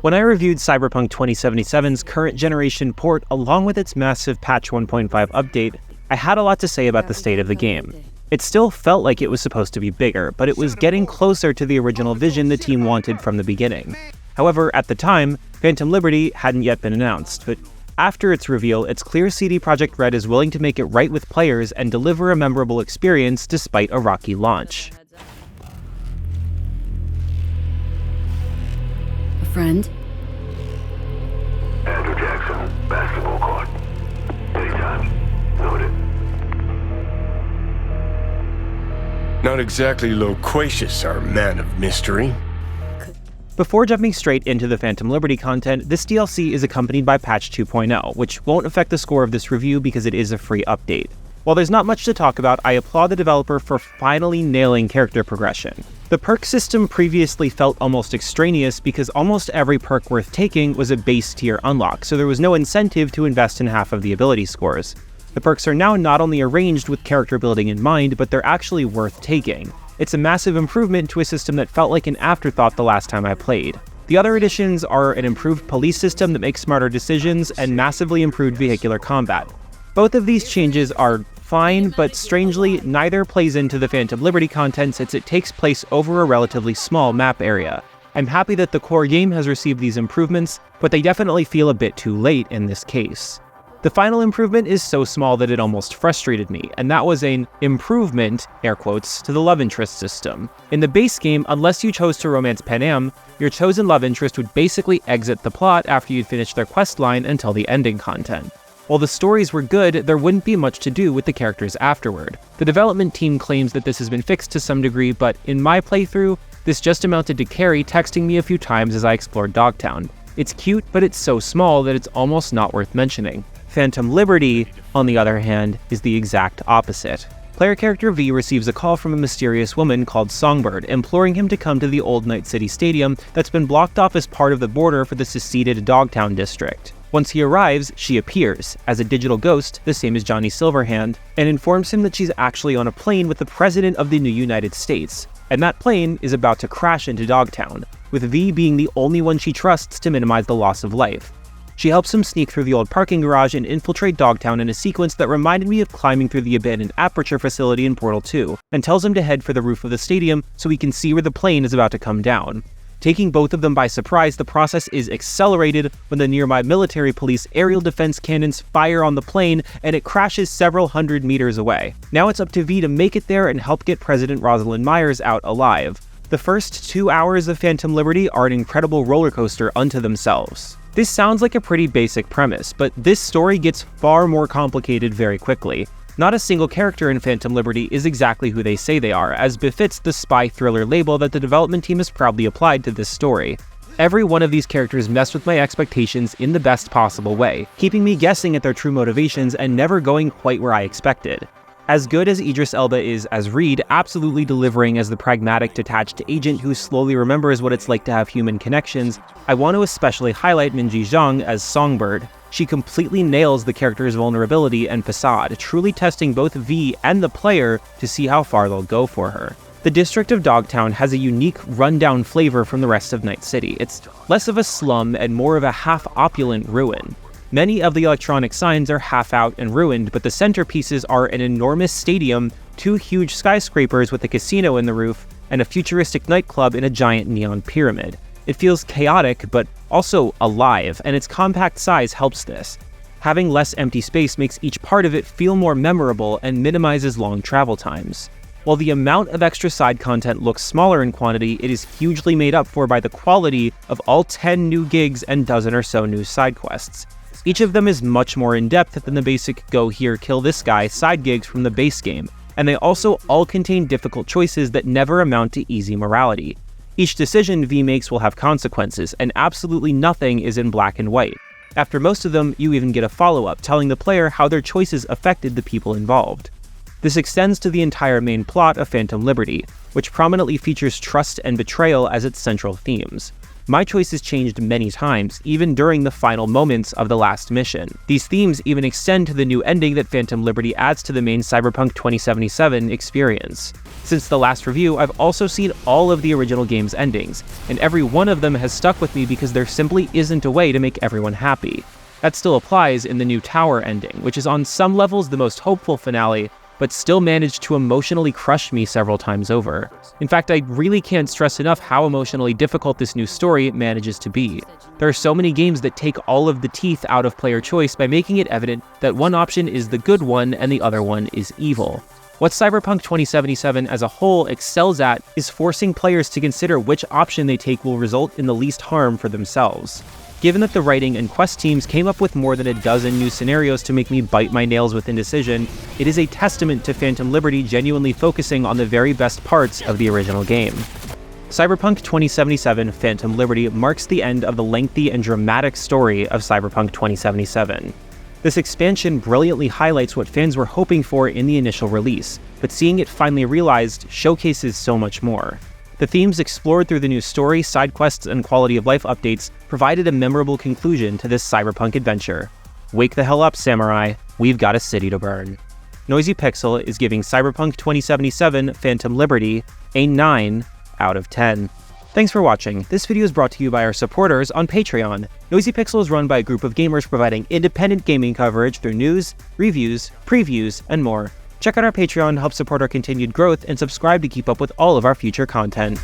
When I reviewed Cyberpunk 2077's current generation port along with its massive patch 1.5 update, I had a lot to say about the state of the game. It still felt like it was supposed to be bigger, but it was getting closer to the original vision the team wanted from the beginning. However, at the time, Phantom Liberty hadn't yet been announced, but after its reveal, it's clear CD Projekt Red is willing to make it right with players and deliver a memorable experience despite a rocky launch. A friend? Andrew Jackson, basketball court. Anytime. Noted. Not exactly loquacious, our man of mystery. Before jumping straight into the Phantom Liberty content, this DLC is accompanied by patch 2.0, which won't affect the score of this review because it is a free update. While there's not much to talk about, I applaud the developer for finally nailing character progression. The perk system previously felt almost extraneous because almost every perk worth taking was a base tier unlock, so there was no incentive to invest in half of the ability scores. The perks are now not only arranged with character building in mind, but they're actually worth taking. It's a massive improvement to a system that felt like an afterthought the last time I played. The other additions are an improved police system that makes smarter decisions and massively improved vehicular combat. Both of these changes are fine, but strangely, neither plays into the Phantom Liberty content since it takes place over a relatively small map area. I'm happy that the core game has received these improvements, but they definitely feel a bit too late in this case. The final improvement is so small that it almost frustrated me, and that was an improvement, air quotes, to the love interest system. In the base game, unless you chose to romance Panam, your chosen love interest would basically exit the plot after you'd finished their questline until the ending content. While the stories were good, there wouldn't be much to do with the characters afterward. The development team claims that this has been fixed to some degree, but in my playthrough, this just amounted to Carrie texting me a few times as I explored Dogtown. It's cute, but it's so small that it's almost not worth mentioning. Phantom Liberty, on the other hand, is the exact opposite. Player character V receives a call from a mysterious woman called Songbird, imploring him to come to the old Night City Stadium that's been blocked off as part of the border for the seceded Dogtown district. Once he arrives, she appears, as a digital ghost, the same as Johnny Silverhand, and informs him that she's actually on a plane with the President of the new United States, and that plane is about to crash into Dogtown, with V being the only one she trusts to minimize the loss of life. She helps him sneak through the old parking garage and infiltrate Dogtown in a sequence that reminded me of climbing through the abandoned Aperture facility in Portal 2, and tells him to head for the roof of the stadium so he can see where the plane is about to come down. Taking both of them by surprise, the process is accelerated when the nearby military police aerial defense cannons fire on the plane and it crashes several hundred meters away. Now it's up to V to make it there and help get President Rosalind Myers out alive. The first 2 hours of Phantom Liberty are an incredible roller coaster unto themselves. This sounds like a pretty basic premise, but this story gets far more complicated very quickly. Not a single character in Phantom Liberty is exactly who they say they are, as befits the spy thriller label that the development team has proudly applied to this story. Every one of these characters messed with my expectations in the best possible way, keeping me guessing at their true motivations and never going quite where I expected. As good as Idris Elba is as Reed, absolutely delivering as the pragmatic, detached agent who slowly remembers what it's like to have human connections, I want to especially highlight Minji Zhang as Songbird. She completely nails the character's vulnerability and facade, truly testing both V and the player to see how far they'll go for her. The district of Dogtown has a unique, rundown flavor from the rest of Night City. It's less of a slum and more of a half-opulent ruin. Many of the electronic signs are half out and ruined, but the centerpieces are an enormous stadium, 2 huge skyscrapers with a casino in the roof, and a futuristic nightclub in a giant neon pyramid. It feels chaotic, but also alive, and its compact size helps this. Having less empty space makes each part of it feel more memorable and minimizes long travel times. While the amount of extra side content looks smaller in quantity, it is hugely made up for by the quality of all 10 new gigs and dozen or so new side quests. Each of them is much more in-depth than the basic go here, kill this guy side gigs from the base game, and they also all contain difficult choices that never amount to easy morality. Each decision V makes will have consequences, and absolutely nothing is in black and white. After most of them, you even get a follow-up telling the player how their choices affected the people involved. This extends to the entire main plot of Phantom Liberty, which prominently features trust and betrayal as its central themes. My choices changed many times, even during the final moments of the last mission. These themes even extend to the new ending that Phantom Liberty adds to the main Cyberpunk 2077 experience. Since the last review, I've also seen all of the original game's endings, and every one of them has stuck with me because there simply isn't a way to make everyone happy. That still applies in the new Tower ending, which is on some levels the most hopeful finale, but still managed to emotionally crush me several times over. In fact, I really can't stress enough how emotionally difficult this new story manages to be. There are so many games that take all of the teeth out of player choice by making it evident that one option is the good one and the other one is evil. What Cyberpunk 2077 as a whole excels at is forcing players to consider which option they take will result in the least harm for themselves. Given that the writing and quest teams came up with more than a dozen new scenarios to make me bite my nails with indecision, it is a testament to Phantom Liberty genuinely focusing on the very best parts of the original game. Cyberpunk 2077 Phantom Liberty marks the end of the lengthy and dramatic story of Cyberpunk 2077. This expansion brilliantly highlights what fans were hoping for in the initial release, but seeing it finally realized showcases so much more. The themes explored through the new story, side quests, and quality of life updates provided a memorable conclusion to this cyberpunk adventure. Wake the hell up, samurai, we've got a city to burn. Noisy Pixel is giving Cyberpunk 2077 Phantom Liberty a 9 out of 10. Thanks for watching. This video is brought to you by our supporters on Patreon. Noisy Pixel is run by a group of gamers providing independent gaming coverage through news, reviews, previews, and more. Check out our Patreon to help support our continued growth and subscribe to keep up with all of our future content.